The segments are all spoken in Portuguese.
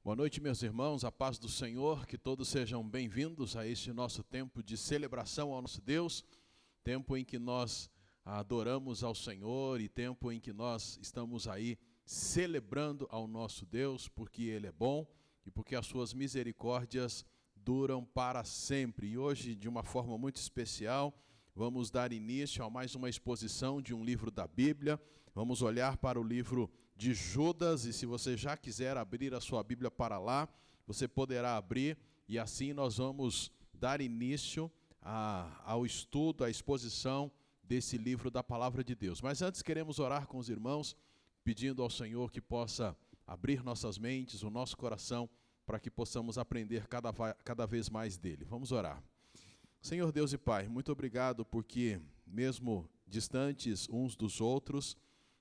Boa noite, meus irmãos, a paz do Senhor, que todos sejam bem-vindos a este nosso tempo de celebração ao nosso Deus, tempo em que nós adoramos ao Senhor e tempo em que nós estamos aí celebrando ao nosso Deus, porque Ele é bom e porque as suas misericórdias duram para sempre. E hoje, de uma forma muito especial, vamos dar início a mais uma exposição de um livro da Bíblia. Vamos olhar para o livro de Judas, e se você já quiser abrir a sua Bíblia para lá, você poderá abrir, e assim nós vamos dar início ao estudo, à exposição desse livro da Palavra de Deus. Mas antes queremos orar com os irmãos, pedindo ao Senhor que possa abrir nossas mentes, o nosso coração, para que possamos aprender cada vez mais dele. Vamos orar. Senhor Deus e Pai, muito obrigado porque, mesmo distantes uns dos outros,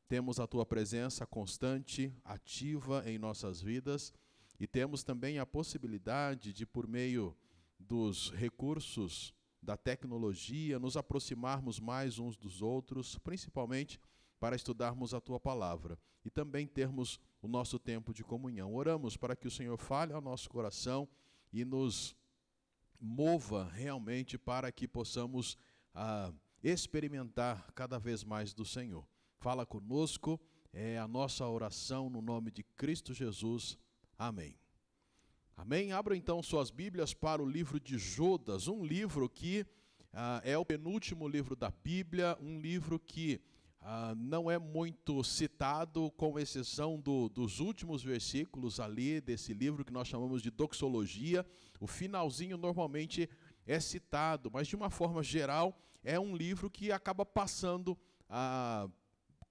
temos a Tua presença constante, ativa em nossas vidas, e temos também a possibilidade de, por meio dos recursos da tecnologia, nos aproximarmos mais uns dos outros, principalmente para estudarmos a Tua Palavra e também termos o nosso tempo de comunhão. Oramos para que o Senhor fale ao nosso coração e nos mova realmente para que possamos experimentar cada vez mais do Senhor. Fala conosco, é a nossa oração no nome de Cristo Jesus. Amém. Amém? Abra então suas Bíblias para o livro de Judas, um livro que é o penúltimo livro da Bíblia, um livro que não é muito citado, com exceção dos últimos versículos ali desse livro que nós chamamos de doxologia. O finalzinho normalmente é citado, mas de uma forma geral é um livro que acaba passando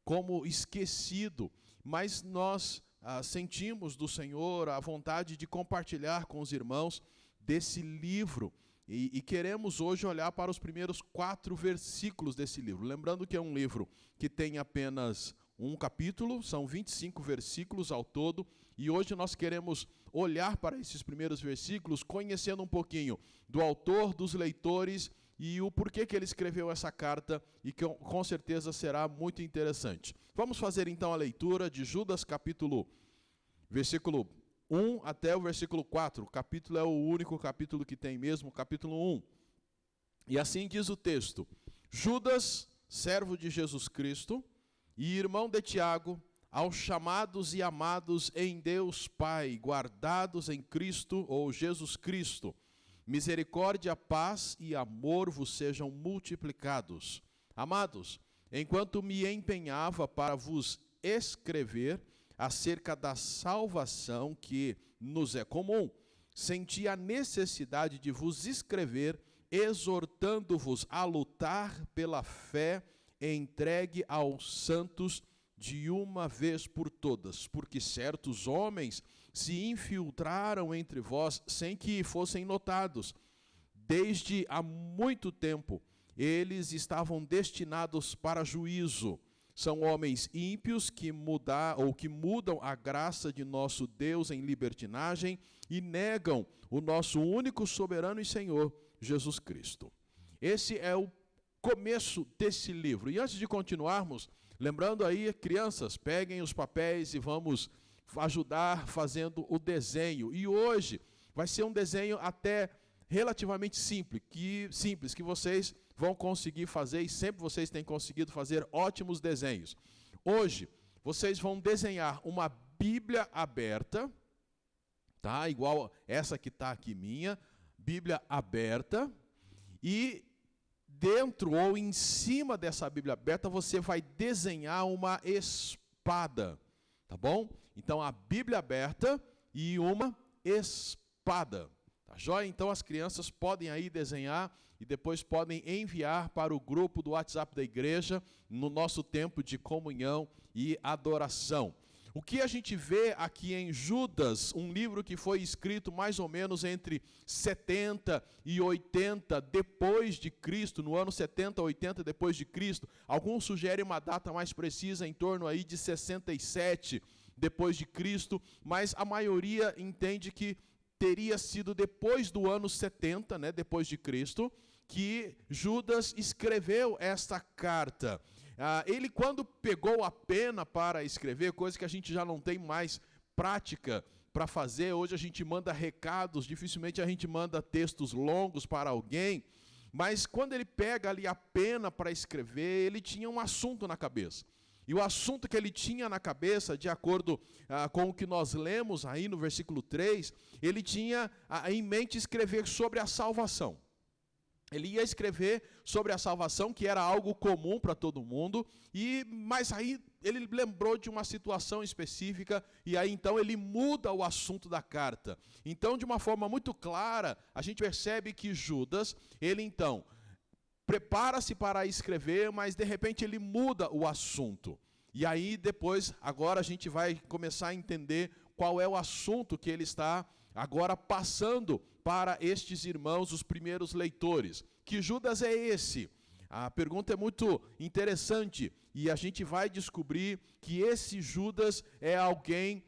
como esquecido, mas nós sentimos do Senhor a vontade de compartilhar com os irmãos desse livro. E queremos hoje olhar para os primeiros 4 versículos desse livro. Lembrando que é um livro que tem apenas um capítulo, são 25 versículos ao todo, e hoje nós queremos olhar para esses primeiros versículos, conhecendo um pouquinho do autor, dos leitores e o porquê que ele escreveu essa carta, e que com certeza será muito interessante. Vamos fazer então a leitura de Judas versículo 1 até o versículo 4. O capítulo é o único capítulo que tem mesmo, o capítulo 1. E assim diz o texto: Judas, servo de Jesus Cristo e irmão de Tiago, aos chamados e amados em Deus Pai, guardados em Cristo ou Jesus Cristo, misericórdia, paz e amor vos sejam multiplicados. Amados, enquanto me empenhava para vos escrever acerca da salvação que nos é comum, senti a necessidade de vos escrever, exortando-vos a lutar pela fé entregue aos santos de uma vez por todas, porque certos homens se infiltraram entre vós sem que fossem notados. Desde há muito tempo eles estavam destinados para juízo. São homens ímpios que mudam a graça de nosso Deus em libertinagem e negam o nosso único soberano e Senhor, Jesus Cristo. Esse é o começo desse livro. E antes de continuarmos, lembrando aí, crianças, peguem os papéis e vamos ajudar fazendo o desenho. E hoje vai ser um desenho até relativamente simples, que vocês vão conseguir fazer, e sempre vocês têm conseguido fazer ótimos desenhos. Hoje, vocês vão desenhar uma Bíblia aberta, tá? Igual essa que está aqui minha, Bíblia aberta, e dentro ou em cima dessa Bíblia aberta você vai desenhar uma espada, tá bom? Então, a Bíblia aberta e uma espada. Tá joia? Então as crianças podem aí desenhar e depois podem enviar para o grupo do WhatsApp da igreja no nosso tempo de comunhão e adoração. O que a gente vê aqui em Judas, um livro que foi escrito mais ou menos entre 70 e 80 depois de Cristo, no ano 70 ou 80 depois de Cristo. Alguns sugerem uma data mais precisa, em torno aí de 67 depois de Cristo, mas a maioria entende que teria sido depois do ano 70, né, depois de Cristo, que Judas escreveu esta carta. Ele, quando pegou a pena para escrever, coisa que a gente já não tem mais prática para fazer. Hoje a gente manda recados, dificilmente a gente manda textos longos para alguém, mas quando ele pega ali a pena para escrever, ele tinha um assunto na cabeça. E o assunto que ele tinha na cabeça, de acordo com o que nós lemos aí no versículo 3, ele tinha em mente escrever sobre a salvação. Ele ia escrever sobre a salvação, que era algo comum para todo mundo, mas aí ele lembrou de uma situação específica, e aí então ele muda o assunto da carta. Então, de uma forma muito clara, a gente percebe que Judas, ele então prepara-se para escrever, mas de repente ele muda o assunto. E aí depois, agora a gente vai começar a entender qual é o assunto que ele está agora passando para estes irmãos, os primeiros leitores. Que Judas é esse? A pergunta é muito interessante e a gente vai descobrir que esse Judas é alguém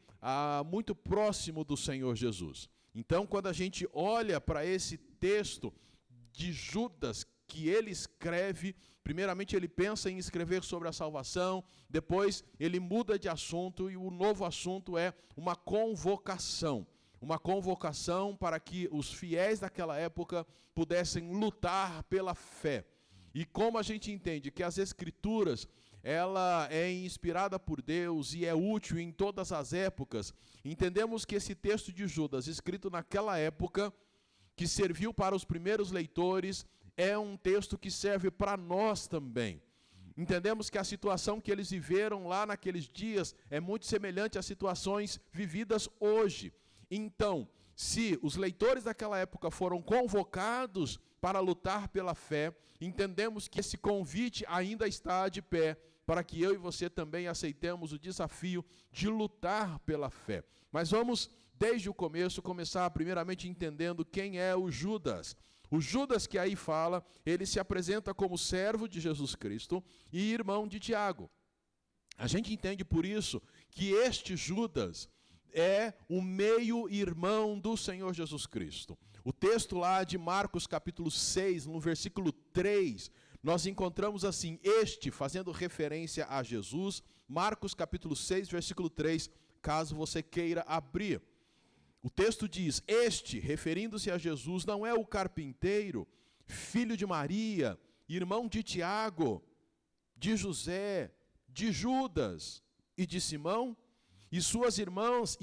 muito próximo do Senhor Jesus. Então, quando a gente olha para esse texto de Judas que ele escreve, primeiramente ele pensa em escrever sobre a salvação, depois ele muda de assunto e o novo assunto é uma convocação. Uma convocação para que os fiéis daquela época pudessem lutar pela fé. E como a gente entende que as Escrituras, ela é inspirada por Deus e é útil em todas as épocas, entendemos que esse texto de Judas, escrito naquela época, que serviu para os primeiros leitores, é um texto que serve para nós também. Entendemos que a situação que eles viveram lá naqueles dias é muito semelhante às situações vividas hoje. Então, se os leitores daquela época foram convocados para lutar pela fé, entendemos que esse convite ainda está de pé, para que eu e você também aceitemos o desafio de lutar pela fé. Mas vamos, desde o começo, começar primeiramente entendendo quem é o Judas. O Judas que aí fala, ele se apresenta como servo de Jesus Cristo e irmão de Tiago. A gente entende por isso que este Judas é o meio-irmão do Senhor Jesus Cristo. O texto lá de Marcos capítulo 6, no versículo 3, nós encontramos assim, fazendo referência a Jesus, Marcos capítulo 6, versículo 3, caso você queira abrir. O texto diz, referindo-se a Jesus, não é o carpinteiro, filho de Maria, irmão de Tiago, de José, de Judas e de Simão? E suas irmãs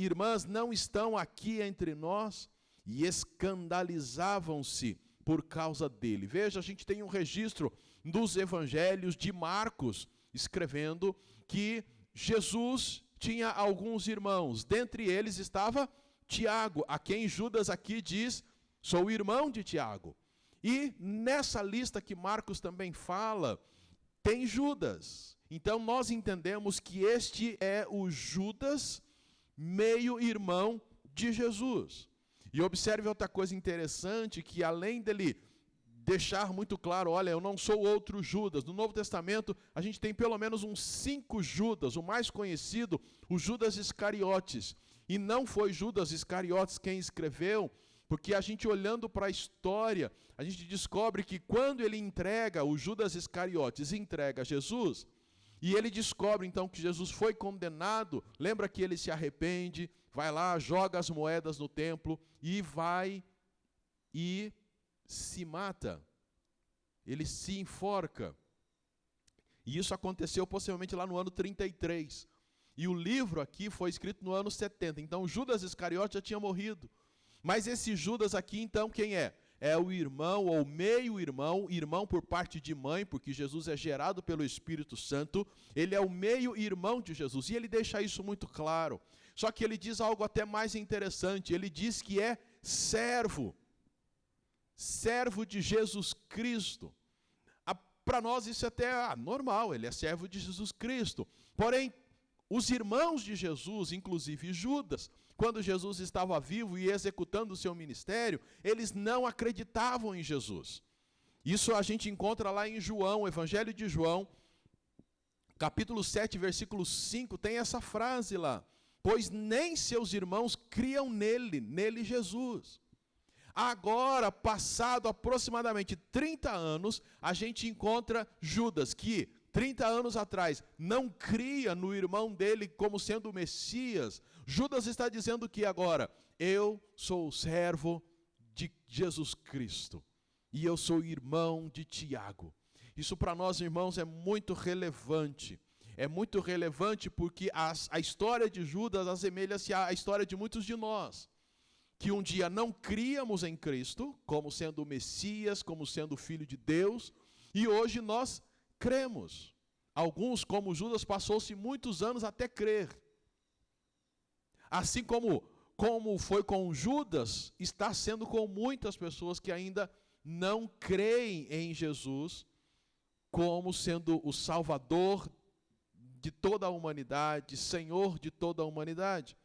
não estão aqui entre nós? E escandalizavam-se por causa dele. Veja, a gente tem um registro dos evangelhos de Marcos, escrevendo que Jesus tinha alguns irmãos. Dentre eles estava Tiago, a quem Judas aqui diz, sou irmão de Tiago. E nessa lista que Marcos também fala, tem Judas. Então nós entendemos que este é o Judas, meio-irmão de Jesus. E observe outra coisa interessante, que além dele deixar muito claro, olha, eu não sou outro Judas. No Novo Testamento, a gente tem pelo menos uns 5 Judas. O mais conhecido, o Judas Iscariotes. E não foi Judas Iscariotes quem escreveu, porque a gente olhando para a história, a gente descobre que quando ele entrega, o Judas Iscariotes entrega Jesus, e ele descobre então que Jesus foi condenado, lembra que ele se arrepende, vai lá, joga as moedas no templo, e vai e se mata, ele se enforca. E isso aconteceu possivelmente lá no ano 33. E o livro aqui foi escrito no ano 70. Então Judas Iscariote já tinha morrido. Mas esse Judas aqui, então, quem é? É o irmão ou meio-irmão, irmão por parte de mãe, porque Jesus é gerado pelo Espírito Santo. Ele é o meio-irmão de Jesus. E ele deixa isso muito claro. Só que ele diz algo até mais interessante. Ele diz que é servo. Servo de Jesus Cristo. Para nós isso é até normal, ele é servo de Jesus Cristo. Porém, os irmãos de Jesus, inclusive Judas, quando Jesus estava vivo e executando o seu ministério, eles não acreditavam em Jesus. Isso a gente encontra lá em João, o Evangelho de João, capítulo 7, versículo 5, tem essa frase lá. Pois nem seus irmãos criam nele Jesus. Agora, passado aproximadamente 30 anos, a gente encontra Judas, que 30 anos atrás, não cria no irmão dele como sendo o Messias, Judas está dizendo que agora, eu sou o servo de Jesus Cristo, e eu sou irmão de Tiago. Isso para nós, irmãos, é muito relevante. É muito relevante porque a história de Judas assemelha-se à história de muitos de nós, que um dia não críamos em Cristo, como sendo o Messias, como sendo o Filho de Deus, e hoje nós cremos. Alguns, como Judas, passou-se muitos anos até crer. Assim como foi com Judas, está sendo com muitas pessoas que ainda não creem em Jesus como sendo o Salvador de toda a humanidade, Senhor de toda a humanidade.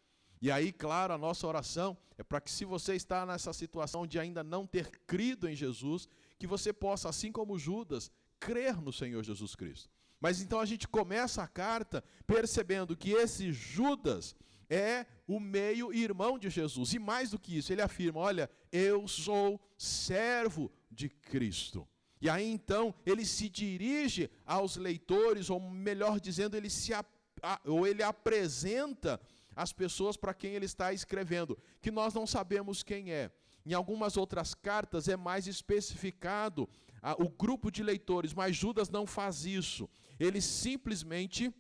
E aí, claro, a nossa oração é para que, se você está nessa situação de ainda não ter crido em Jesus, que você possa, assim como Judas, crer no Senhor Jesus Cristo. Mas então a gente começa a carta percebendo que esse Judas é o meio-irmão de Jesus. E mais do que isso, ele afirma, olha, eu sou servo de Cristo. E aí então ele se dirige aos leitores, ou melhor dizendo, ele apresenta as pessoas para quem ele está escrevendo, que nós não sabemos quem é. Em algumas outras cartas é mais especificado o grupo de leitores, mas Judas não faz isso. Ele simplesmente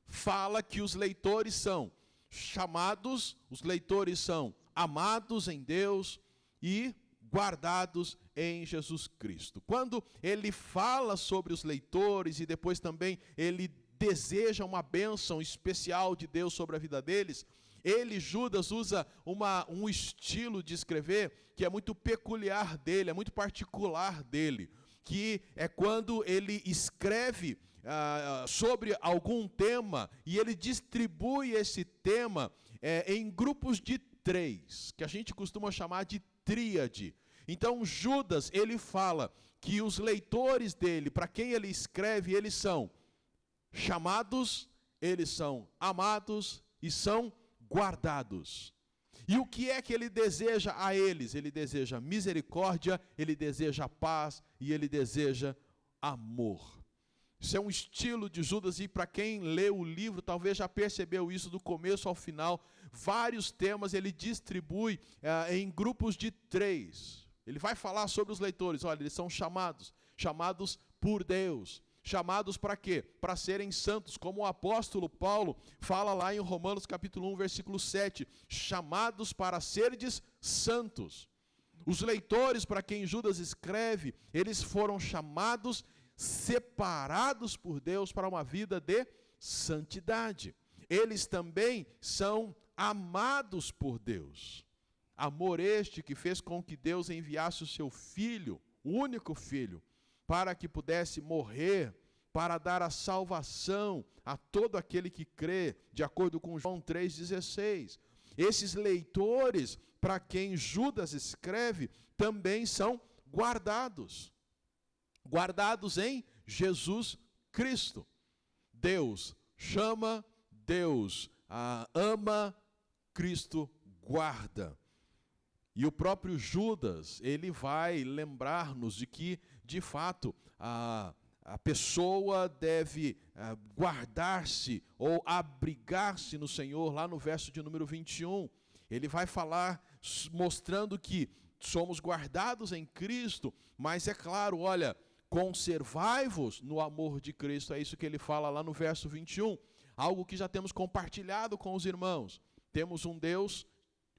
fala que os leitores são chamados, os leitores são amados em Deus e guardados em Jesus Cristo. Quando ele fala sobre os leitores e depois também ele deseja uma bênção especial de Deus sobre a vida deles, Judas, usa um estilo de escrever que é muito peculiar dele, é muito particular dele, que é quando ele escreve sobre algum tema e ele distribui esse tema em grupos de 3, que a gente costuma chamar de tríade. Então Judas, ele fala que os leitores dele, para quem ele escreve, eles são chamados, eles são amados e são guardados. E o que é que ele deseja a eles? Ele deseja misericórdia, ele deseja paz e ele deseja amor. Isso é um estilo de Judas, e para quem lê o livro talvez já percebeu isso do começo ao final. Vários temas ele distribui em grupos de 3. Ele vai falar sobre os leitores, olha, eles são chamados por Deus. Chamados para quê? Para serem santos, como o apóstolo Paulo fala lá em Romanos capítulo 1, versículo 7, chamados para serdes santos. Os leitores para quem Judas escreve, eles foram chamados, separados por Deus para uma vida de santidade. Eles também são amados por Deus. Amor este que fez com que Deus enviasse o seu Filho, o único Filho, para que pudesse morrer, para dar a salvação a todo aquele que crê, de acordo com João 3,16. Esses leitores, para quem Judas escreve, também são guardados. Guardados em Jesus Cristo. Deus chama, Deus ama, Cristo guarda. E o próprio Judas, ele vai lembrar-nos de que, de fato, a pessoa deve guardar-se ou abrigar-se no Senhor, lá no verso de número 21. Ele vai falar mostrando que somos guardados em Cristo, mas é claro, olha, conservai-vos no amor de Cristo, é isso que ele fala lá no verso 21, algo que já temos compartilhado com os irmãos. Temos um Deus,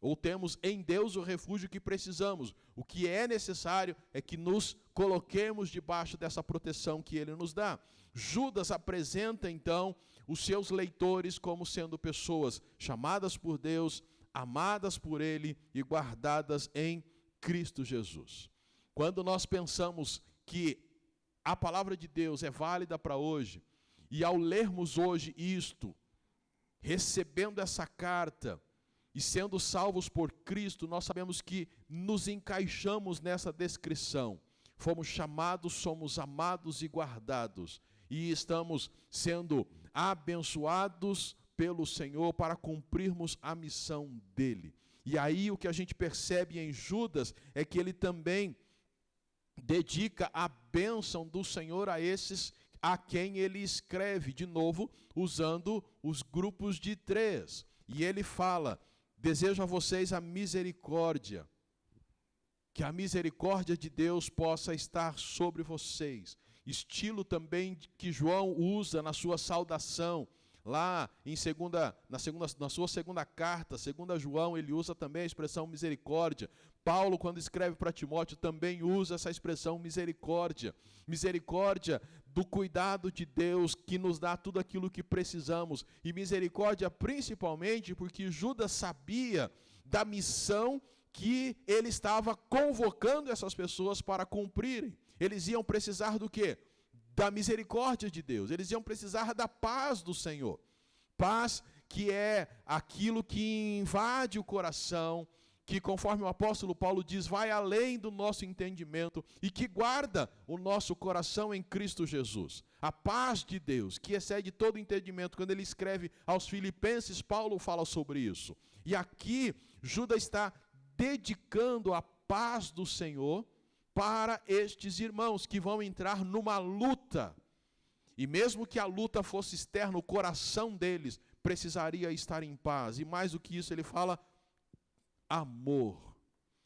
ou temos em Deus o refúgio que precisamos. O que é necessário é que nos coloquemos debaixo dessa proteção que Ele nos dá. Judas apresenta então os seus leitores como sendo pessoas chamadas por Deus, amadas por Ele e guardadas em Cristo Jesus. Quando nós pensamos que a palavra de Deus é válida para hoje, e ao lermos hoje isto, recebendo essa carta, e sendo salvos por Cristo, nós sabemos que nos encaixamos nessa descrição. Fomos chamados, somos amados e guardados. E estamos sendo abençoados pelo Senhor para cumprirmos a missão dEle. E aí o que a gente percebe em Judas é que ele também dedica a bênção do Senhor a esses a quem ele escreve, de novo, usando os grupos de 3. E ele fala: desejo a vocês a misericórdia, que a misericórdia de Deus possa estar sobre vocês. Estilo também que João usa na sua saudação. Lá na sua segunda carta, 2 João, ele usa também a expressão misericórdia. Paulo, quando escreve para Timóteo, também usa essa expressão misericórdia. Misericórdia do cuidado de Deus, que nos dá tudo aquilo que precisamos. E misericórdia principalmente porque Judas sabia da missão que ele estava convocando essas pessoas para cumprirem. Eles iam precisar do quê? Da misericórdia de Deus. Eles iam precisar da paz do Senhor. Paz que é aquilo que invade o coração, que, conforme o apóstolo Paulo diz, vai além do nosso entendimento e que guarda o nosso coração em Cristo Jesus. A paz de Deus, que excede todo entendimento. Quando ele escreve aos Filipenses, Paulo fala sobre isso. E aqui, Judas está dedicando a paz do Senhor para estes irmãos que vão entrar numa luta. E mesmo que a luta fosse externa, o coração deles precisaria estar em paz. E mais do que isso, ele fala amor.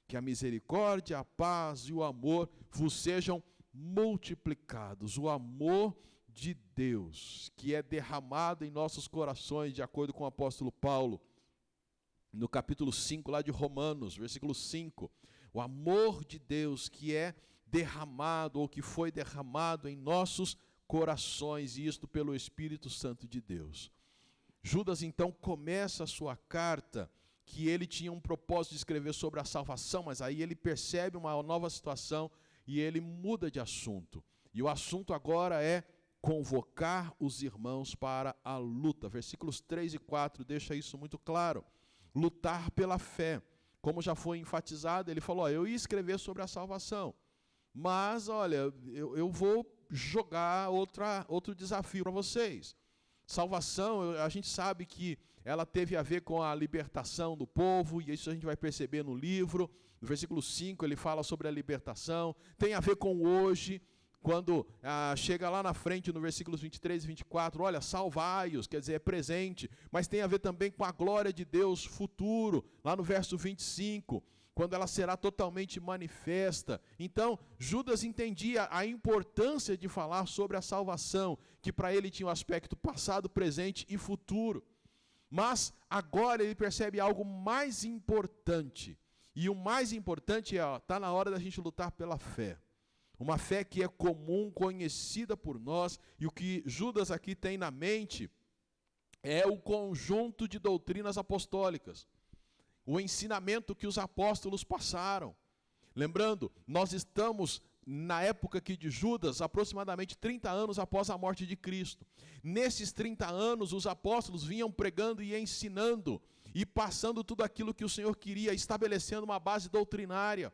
Que a misericórdia, a paz e o amor vos sejam multiplicados. O amor de Deus, que é derramado em nossos corações, de acordo com o apóstolo Paulo, no capítulo 5, lá de Romanos, versículo 5. O amor de Deus que é derramado, ou que foi derramado em nossos corações, e isto pelo Espírito Santo de Deus. Judas então começa a sua carta, que ele tinha um propósito de escrever sobre a salvação, mas aí ele percebe uma nova situação e ele muda de assunto. E o assunto agora é convocar os irmãos para a luta. Versículos 3 e 4 deixa isso muito claro. Lutar pela fé. Como já foi enfatizado, ele falou: eu ia escrever sobre a salvação, mas olha, eu vou jogar outro desafio para vocês. Salvação, a gente sabe que ela teve a ver com a libertação do povo, e isso a gente vai perceber no livro. No versículo 5 ele fala sobre a libertação, tem a ver com hoje, quando chega lá na frente no versículos 23 e 24, olha, salvai-os, quer dizer, é presente, mas tem a ver também com a glória de Deus futuro, lá no verso 25, quando ela será totalmente manifesta. Então, Judas entendia a importância de falar sobre a salvação, que para ele tinha um aspecto passado, presente e futuro. Mas agora ele percebe algo mais importante, e o mais importante é, está na hora da gente lutar pela fé. Uma fé que é comum, conhecida por nós, e o que Judas aqui tem na mente é o conjunto de doutrinas apostólicas, o ensinamento que os apóstolos passaram. Lembrando, nós estamos na época aqui de Judas, aproximadamente 30 anos após a morte de Cristo. Nesses 30 anos, os apóstolos vinham pregando e ensinando, e passando tudo aquilo que o Senhor queria, estabelecendo uma base doutrinária.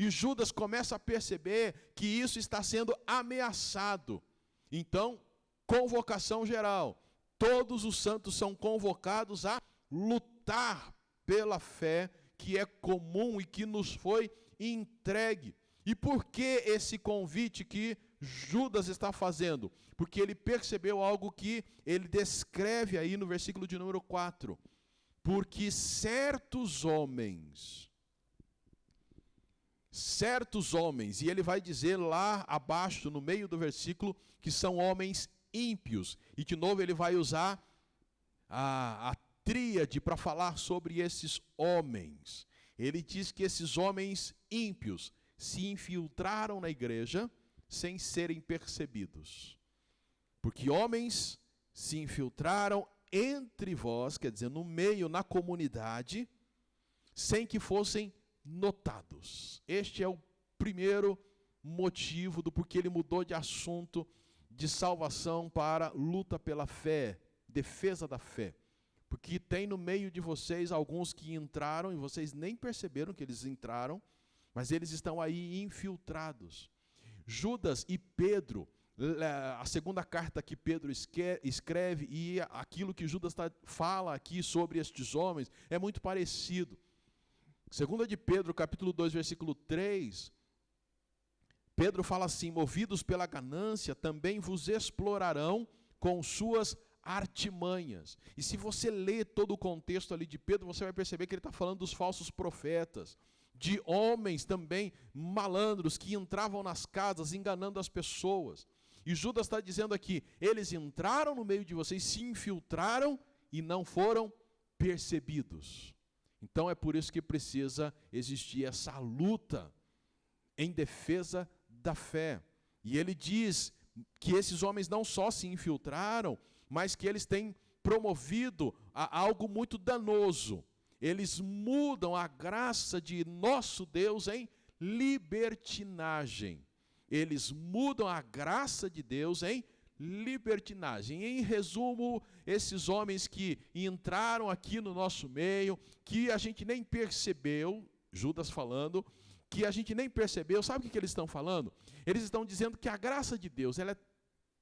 E Judas começa a perceber que isso está sendo ameaçado. Então, convocação geral. Todos os santos são convocados a lutar pela fé que é comum e que nos foi entregue. E por que esse convite que Judas está fazendo? Porque ele percebeu algo que ele descreve aí no versículo de número 4. Porque certos homens, e ele vai dizer lá abaixo, no meio do versículo, que são homens ímpios. E de novo ele vai usar a tríade para falar sobre esses homens. Ele diz que esses homens ímpios se infiltraram na igreja sem serem percebidos. Porque homens se infiltraram entre vós, quer dizer, no meio, na comunidade, sem que fossem notados. Este é o primeiro motivo do porquê ele mudou de assunto de salvação para luta pela fé, defesa da fé. Porque tem no meio de vocês alguns que entraram e vocês nem perceberam que eles entraram, mas eles estão aí infiltrados. Judas e Pedro, a segunda carta que Pedro escreve e aquilo que Judas fala aqui sobre estes homens é muito parecido. Segunda de Pedro, capítulo 2, versículo 3, Pedro fala assim: movidos pela ganância, também vos explorarão com suas artimanhas. E se você ler todo o contexto ali de Pedro, você vai perceber que ele está falando dos falsos profetas, de homens também malandros que entravam nas casas enganando as pessoas. E Judas está dizendo aqui: eles entraram no meio de vocês, se infiltraram e não foram percebidos. Então é por isso que precisa existir essa luta em defesa da fé. E ele diz que esses homens não só se infiltraram, mas que eles têm promovido a algo muito danoso. Eles mudam a graça de nosso Deus em libertinagem. Eles mudam a graça de Deus em libertinagem. Em resumo, esses homens que entraram aqui no nosso meio, que a gente nem percebeu, Judas falando, que a gente nem percebeu, sabe o que eles estão falando? Eles estão dizendo que a graça de Deus, ela é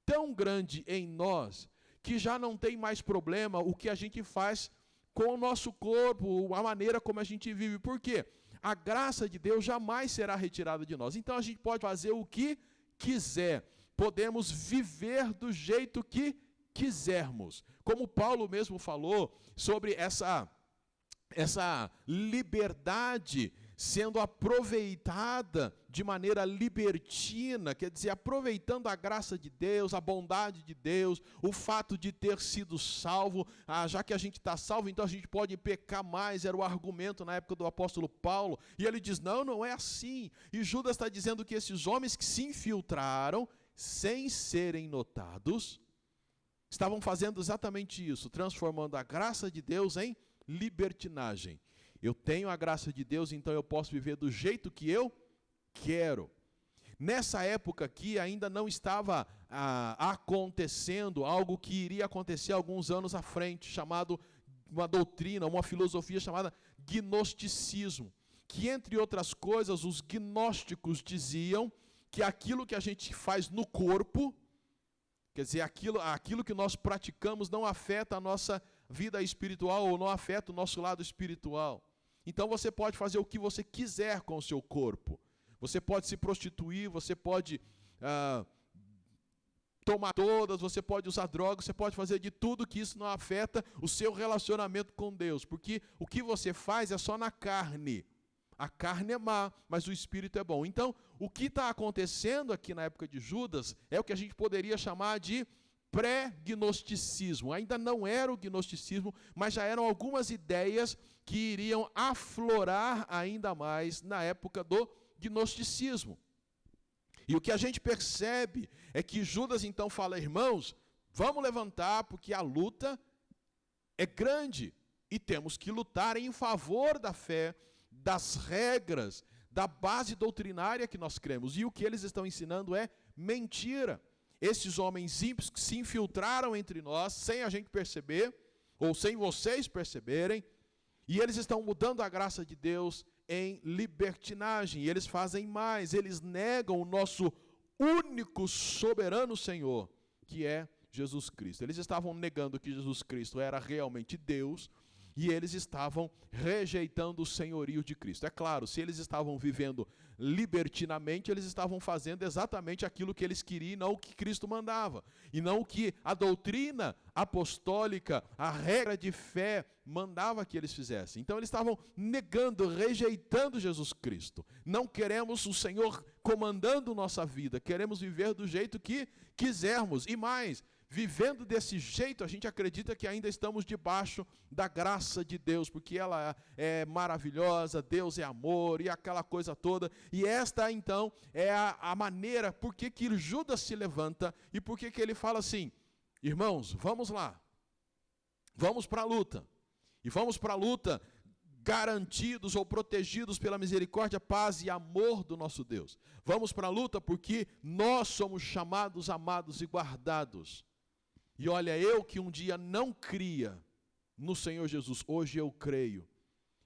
tão grande em nós, que já não tem mais problema o que a gente faz com o nosso corpo, a maneira como a gente vive. Por quê? A graça de Deus jamais será retirada de nós. Então a gente pode fazer o que quiser. Podemos viver do jeito que quisermos. Como Paulo mesmo falou sobre essa liberdade sendo aproveitada de maneira libertina, quer dizer, aproveitando a graça de Deus, a bondade de Deus, o fato de ter sido salvo. Já que a gente está salvo, então a gente pode pecar mais, era o argumento na época do apóstolo Paulo, e ele diz: não, não é assim. E Judas está dizendo que esses homens que se infiltraram, sem serem notados, estavam fazendo exatamente isso, transformando a graça de Deus em libertinagem. Eu tenho a graça de Deus, então eu posso viver do jeito que eu quero. Nessa época aqui ainda não estava acontecendo algo que iria acontecer alguns anos à frente, chamado uma doutrina, uma filosofia chamada gnosticismo, que entre outras coisas os gnósticos diziam que aquilo que a gente faz no corpo, quer dizer, aquilo que nós praticamos não afeta a nossa vida espiritual ou não afeta o nosso lado espiritual. Então você pode fazer o que você quiser com o seu corpo. Você pode se prostituir, você pode tomar todas, você pode usar drogas, você pode fazer de tudo, que isso não afeta o seu relacionamento com Deus. Porque o que você faz é só na carne. A carne é má, mas o espírito é bom. Então, o que está acontecendo aqui na época de Judas é o que a gente poderia chamar de pré-gnosticismo. Ainda não era o gnosticismo, mas já eram algumas ideias que iriam aflorar ainda mais na época do gnosticismo. E o que a gente percebe é que Judas então fala: irmãos, vamos levantar, porque a luta é grande e temos que lutar em favor da fé, das regras, da base doutrinária que nós cremos. E o que eles estão ensinando é mentira. Esses homens ímpios que se infiltraram entre nós, sem a gente perceber, ou sem vocês perceberem, e eles estão mudando a graça de Deus em libertinagem. E eles fazem mais, eles negam o nosso único soberano Senhor, que é Jesus Cristo. Eles estavam negando que Jesus Cristo era realmente Deus, e eles estavam rejeitando o senhorio de Cristo. É claro, se eles estavam vivendo libertinamente, eles estavam fazendo exatamente aquilo que eles queriam, e não o que Cristo mandava. E não o que a doutrina apostólica, a regra de fé, mandava que eles fizessem. Então eles estavam negando, rejeitando Jesus Cristo. Não queremos o Senhor comandando nossa vida, queremos viver do jeito que quisermos. E mais, vivendo desse jeito, a gente acredita que ainda estamos debaixo da graça de Deus, porque ela é maravilhosa, Deus é amor e aquela coisa toda. E esta, então, é a maneira por que Judas se levanta e por que ele fala assim: irmãos, vamos lá, vamos para a luta. E vamos para a luta garantidos ou protegidos pela misericórdia, paz e amor do nosso Deus. Vamos para a luta porque nós somos chamados, amados e guardados. E olha, eu que um dia não cria no Senhor Jesus, hoje eu creio.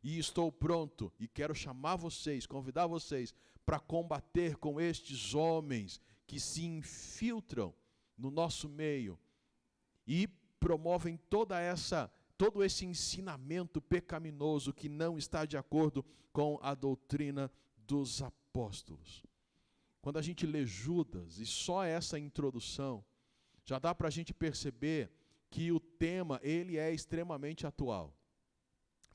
E estou pronto e quero chamar vocês, convidar vocês para combater com estes homens que se infiltram no nosso meio e promovem todo esse ensinamento pecaminoso que não está de acordo com a doutrina dos apóstolos. quando a gente lê Judas, e só essa introdução, já dá para a gente perceber que o tema ele é extremamente atual.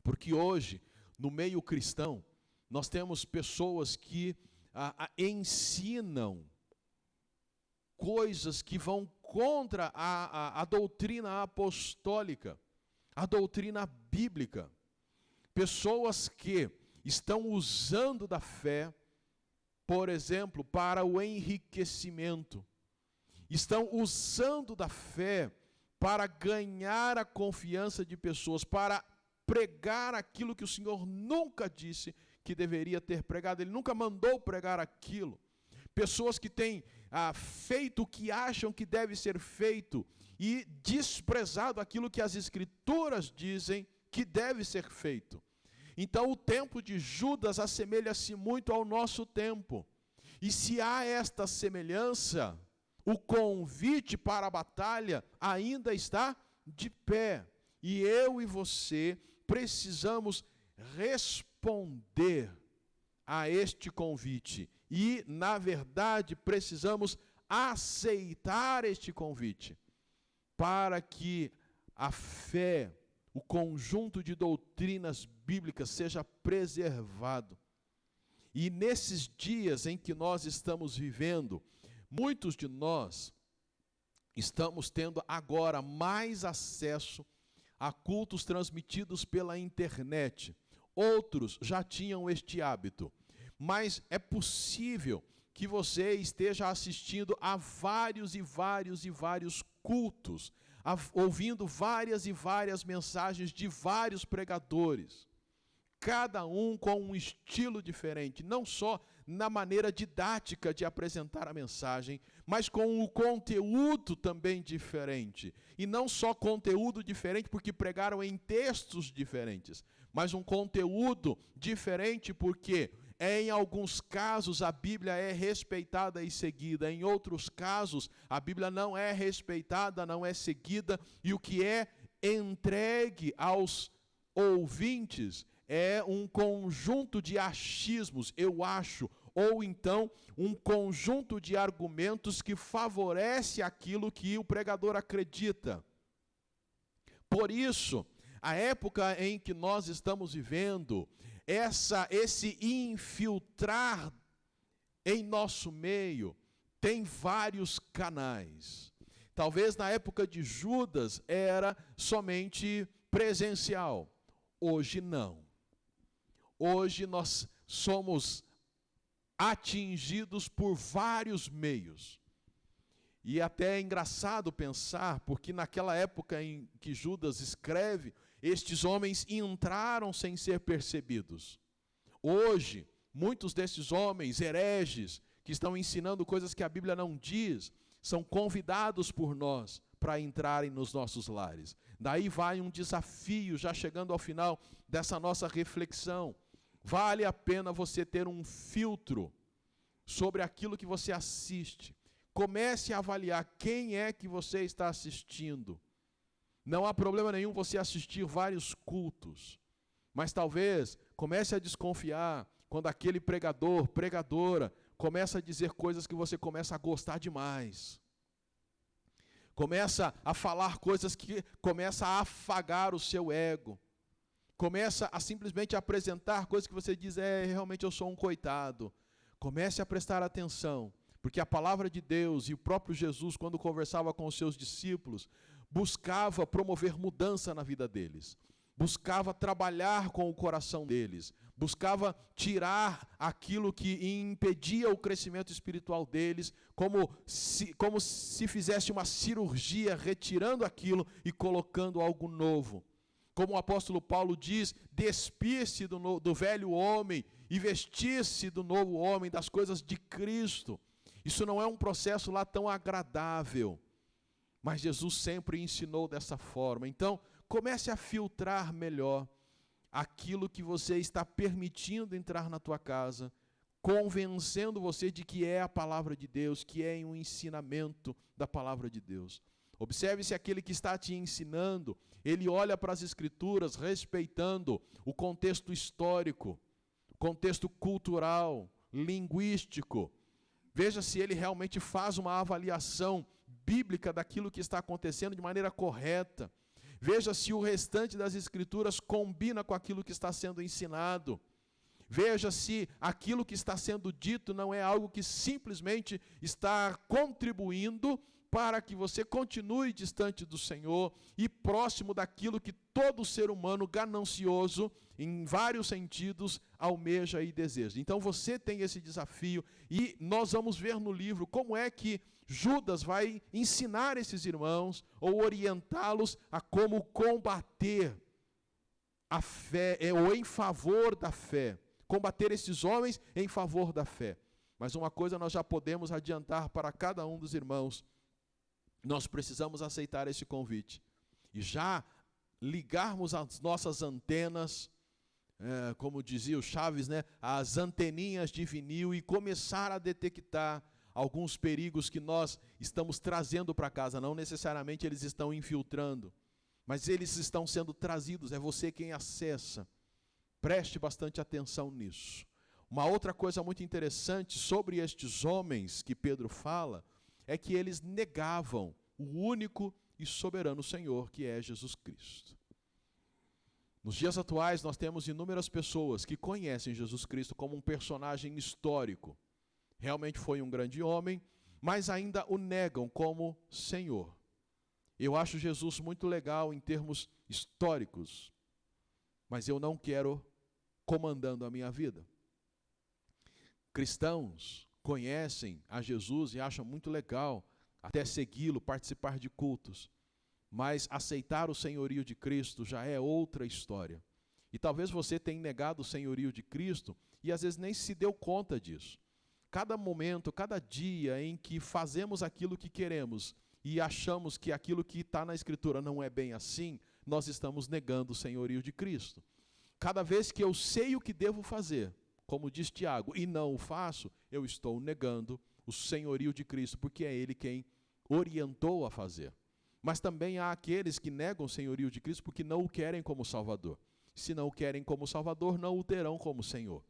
Porque hoje, no meio cristão, nós temos pessoas que ensinam coisas que vão contra a doutrina apostólica, a doutrina bíblica. Pessoas que estão usando da fé, por exemplo, para o enriquecimento. Estão usando da fé para ganhar a confiança de pessoas, para pregar aquilo que o Senhor nunca disse que deveria ter pregado. Ele nunca mandou pregar aquilo. Pessoas que têm feito o que acham que deve ser feito e desprezado aquilo que as Escrituras dizem que deve ser feito. Então o tempo de Judas assemelha-se muito ao nosso tempo. E se há esta semelhança, o convite para a batalha ainda está de pé. E eu e você precisamos responder a este convite. E, na verdade, precisamos aceitar este convite para que a fé, o conjunto de doutrinas bíblicas seja preservado. E nesses dias em que nós estamos vivendo, muitos de nós estamos tendo agora mais acesso a cultos transmitidos pela internet. Outros já tinham este hábito. Mas é possível que você esteja assistindo a vários cultos, ouvindo várias e várias mensagens de vários pregadores, cada um com um estilo diferente, não só na maneira didática de apresentar a mensagem, mas com o conteúdo também diferente. E não só conteúdo diferente porque pregaram em textos diferentes, mas um conteúdo diferente porque em alguns casos a Bíblia é respeitada e seguida, em outros casos a Bíblia não é respeitada, não é seguida, e o que é entregue aos ouvintes é um conjunto de achismos, eu acho, ou então um conjunto de argumentos que favorece aquilo que o pregador acredita. Por isso, a época em que nós estamos vivendo, esse infiltrar em nosso meio tem vários canais. Talvez na época de Judas era somente presencial. Hoje não. Hoje nós somos atingidos por vários meios. E até é engraçado pensar, porque naquela época em que Judas escreve, estes homens entraram sem ser percebidos. Hoje, muitos desses homens hereges, que estão ensinando coisas que a Bíblia não diz, são convidados por nós para entrarem nos nossos lares. Daí vai um desafio, já chegando ao final dessa nossa reflexão. Vale a pena você ter um filtro sobre aquilo que você assiste. Comece a avaliar quem é que você está assistindo. Não há problema nenhum você assistir vários cultos, mas talvez comece a desconfiar quando aquele pregador, pregadora, começa a dizer coisas que você começa a gostar demais. Começa a falar coisas que começa a afagar o seu ego. Começa a simplesmente apresentar coisas que você diz, realmente eu sou um coitado. Comece a prestar atenção, porque a palavra de Deus e o próprio Jesus, quando conversava com os seus discípulos, buscava promover mudança na vida deles, buscava trabalhar com o coração deles, buscava tirar aquilo que impedia o crescimento espiritual deles, como se fizesse uma cirurgia, retirando aquilo e colocando algo novo. Como o apóstolo Paulo diz, despir-se do velho homem e vestir-se do novo homem, das coisas de Cristo. Isso não é um processo lá tão agradável, mas Jesus sempre ensinou dessa forma. Então, comece a filtrar melhor aquilo que você está permitindo entrar na tua casa, convencendo você de que é a palavra de Deus, que é um ensinamento da palavra de Deus. Observe se aquele que está te ensinando, ele olha para as Escrituras respeitando o contexto histórico, contexto cultural, linguístico, Veja se ele realmente faz uma avaliação bíblica daquilo que está acontecendo de maneira correta. Veja se o restante das Escrituras combina com aquilo que está sendo ensinado. Veja se aquilo que está sendo dito não é algo que simplesmente está contribuindo para que você continue distante do Senhor e próximo daquilo que todo ser humano ganancioso, em vários sentidos, almeja e deseja. Então você tem esse desafio e nós vamos ver no livro como é que Judas vai ensinar esses irmãos ou orientá-los a como combater a fé, ou em favor da fé. Combater esses homens em favor da fé. Mas uma coisa nós já podemos adiantar para cada um dos irmãos. Nós precisamos aceitar esse convite e já ligarmos as nossas antenas, como dizia o Chaves, né, as anteninhas de vinil e começar a detectar alguns perigos que nós estamos trazendo para casa. Não necessariamente eles estão infiltrando, mas eles estão sendo trazidos, é você quem acessa. Preste bastante atenção nisso. Uma outra coisa muito interessante sobre estes homens que Pedro fala, é que eles negavam o único e soberano Senhor, que é Jesus Cristo. Nos dias atuais, nós temos inúmeras pessoas que conhecem Jesus Cristo como um personagem histórico. Realmente foi um grande homem, mas ainda o negam como Senhor. Eu acho Jesus muito legal em termos históricos, mas eu não quero comandando a minha vida. Cristãos conhecem a Jesus e acham muito legal até segui-lo, participar de cultos, mas aceitar o senhorio de Cristo já é outra história. E talvez você tenha negado o senhorio de Cristo e às vezes nem se deu conta disso. Cada momento, cada dia em que fazemos aquilo que queremos e achamos que aquilo que está na Escritura não é bem assim, nós estamos negando o senhorio de Cristo. Cada vez que eu sei o que devo fazer, como diz Tiago, e não o faço, eu estou negando o senhorio de Cristo, porque é Ele quem orientou a fazer. Mas também há aqueles que negam o senhorio de Cristo porque não o querem como Salvador. Se não o querem como Salvador, não o terão como Senhor.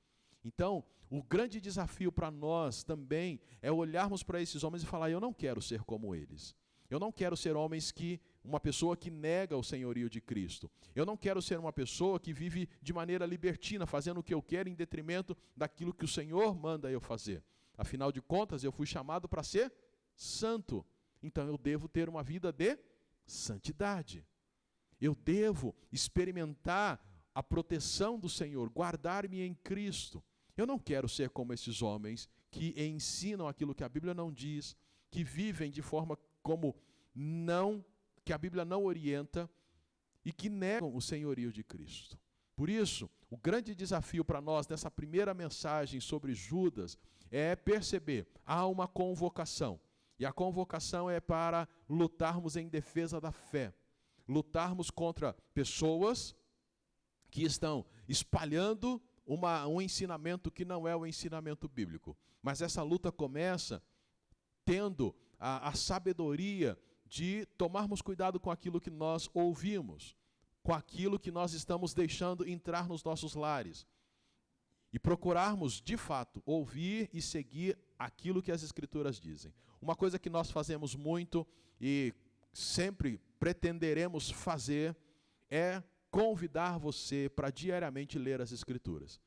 Então, o grande desafio para nós também é olharmos para esses homens e falar, eu não quero ser como eles. Eu não quero ser uma pessoa que nega o senhorio de Cristo. Eu não quero ser uma pessoa que vive de maneira libertina, fazendo o que eu quero em detrimento daquilo que o Senhor manda eu fazer. Afinal de contas, eu fui chamado para ser santo. Então eu devo ter uma vida de santidade. Eu devo experimentar a proteção do Senhor, guardar-me em Cristo. Eu não quero ser como esses homens que ensinam aquilo que a Bíblia não diz, que vivem de forma que a Bíblia não orienta e que negam o senhorio de Cristo. Por isso, o grande desafio para nós nessa primeira mensagem sobre Judas é perceber, há uma convocação. E a convocação é para lutarmos em defesa da fé. Lutarmos contra pessoas que estão espalhando um ensinamento que não é o ensinamento bíblico. Mas essa luta começa tendo a sabedoria de tomarmos cuidado com aquilo que nós ouvimos, com aquilo que nós estamos deixando entrar nos nossos lares. E procurarmos, de fato, ouvir e seguir aquilo que as Escrituras dizem. Uma coisa que nós fazemos muito e sempre pretenderemos fazer é convidar você para diariamente ler as Escrituras,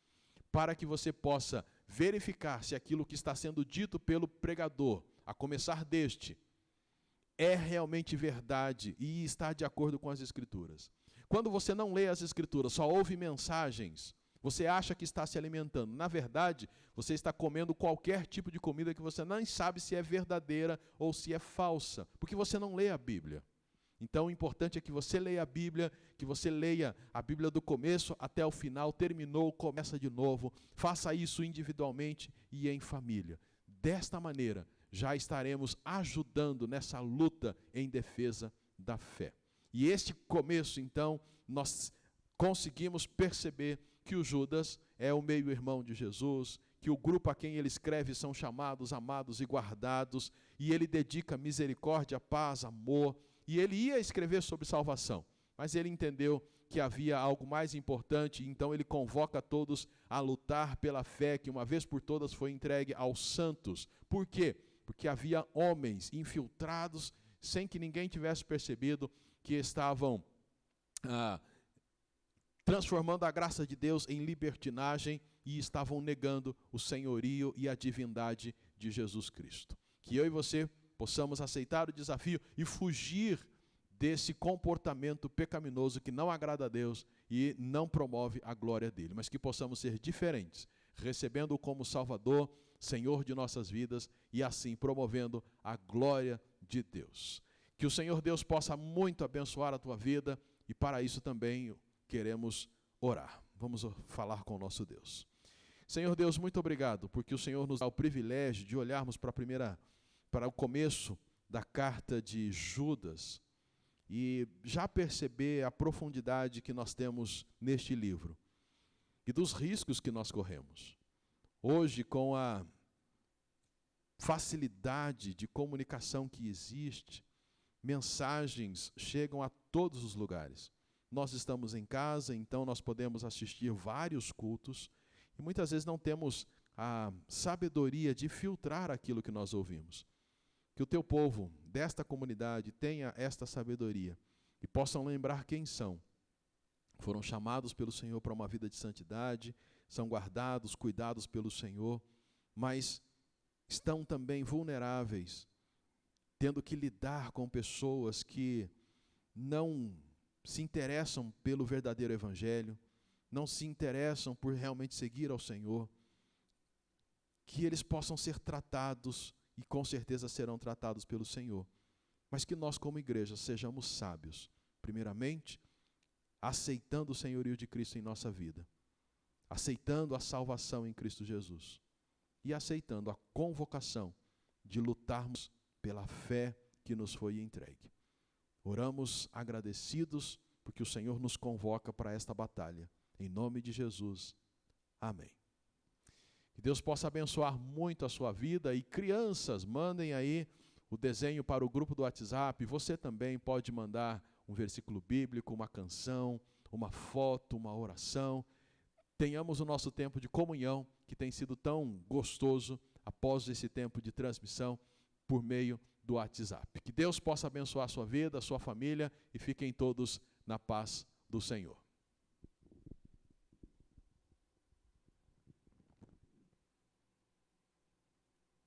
para que você possa verificar se aquilo que está sendo dito pelo pregador, a começar deste, é realmente verdade e está de acordo com as Escrituras. Quando você não lê as Escrituras, só ouve mensagens, você acha que está se alimentando. Na verdade, você está comendo qualquer tipo de comida que você nem sabe se é verdadeira ou se é falsa, porque você não lê a Bíblia. Então, o importante é que você leia a Bíblia, que você leia a Bíblia do começo até o final, terminou, começa de novo. Faça isso individualmente e em família. Desta maneira, já estaremos ajudando nessa luta em defesa da fé. E este começo, então, nós conseguimos perceber que o Judas é o meio-irmão de Jesus, que o grupo a quem ele escreve são chamados, amados e guardados, e ele dedica misericórdia, paz, amor, e ele ia escrever sobre salvação, mas ele entendeu que havia algo mais importante, então ele convoca todos a lutar pela fé que uma vez por todas foi entregue aos santos. Por quê? Porque havia homens infiltrados, sem que ninguém tivesse percebido, que estavam transformando a graça de Deus em libertinagem e estavam negando o senhorio e a divindade de Jesus Cristo. Que eu e você possamos aceitar o desafio e fugir desse comportamento pecaminoso que não agrada a Deus e não promove a glória dele, mas que possamos ser diferentes, recebendo-o como Salvador, Senhor de nossas vidas e assim promovendo a glória de Deus. Que o Senhor Deus possa muito abençoar a tua vida e para isso também queremos orar. Vamos falar com o nosso Deus. Senhor Deus, muito obrigado, porque o Senhor nos dá o privilégio de olharmos para o começo da carta de Judas e já perceber a profundidade que nós temos neste livro e dos riscos que nós corremos. Hoje, com a facilidade de comunicação que existe, mensagens chegam a todos os lugares. Nós estamos em casa, então nós podemos assistir vários cultos e muitas vezes não temos a sabedoria de filtrar aquilo que nós ouvimos. Que o teu povo desta comunidade tenha esta sabedoria e possam lembrar quem são. Foram chamados pelo Senhor para uma vida de santidade, são guardados, cuidados pelo Senhor, mas estão também vulneráveis, tendo que lidar com pessoas que não se interessam pelo verdadeiro evangelho, não se interessam por realmente seguir ao Senhor, que eles possam ser tratados e com certeza serão tratados pelo Senhor, mas que nós como igreja sejamos sábios, primeiramente, aceitando o senhorio de Cristo em nossa vida, aceitando a salvação em Cristo Jesus e aceitando a convocação de lutarmos pela fé que nos foi entregue. Oramos agradecidos porque o Senhor nos convoca para esta batalha. Em nome de Jesus. Amém. Que Deus possa abençoar muito a sua vida e crianças, mandem aí o desenho para o grupo do WhatsApp. Você também pode mandar um versículo bíblico, uma canção, uma foto, uma oração. Tenhamos o nosso tempo de comunhão, que tem sido tão gostoso após esse tempo de transmissão por meio do WhatsApp. Que Deus possa abençoar a sua vida, a sua família e fiquem todos na paz do Senhor.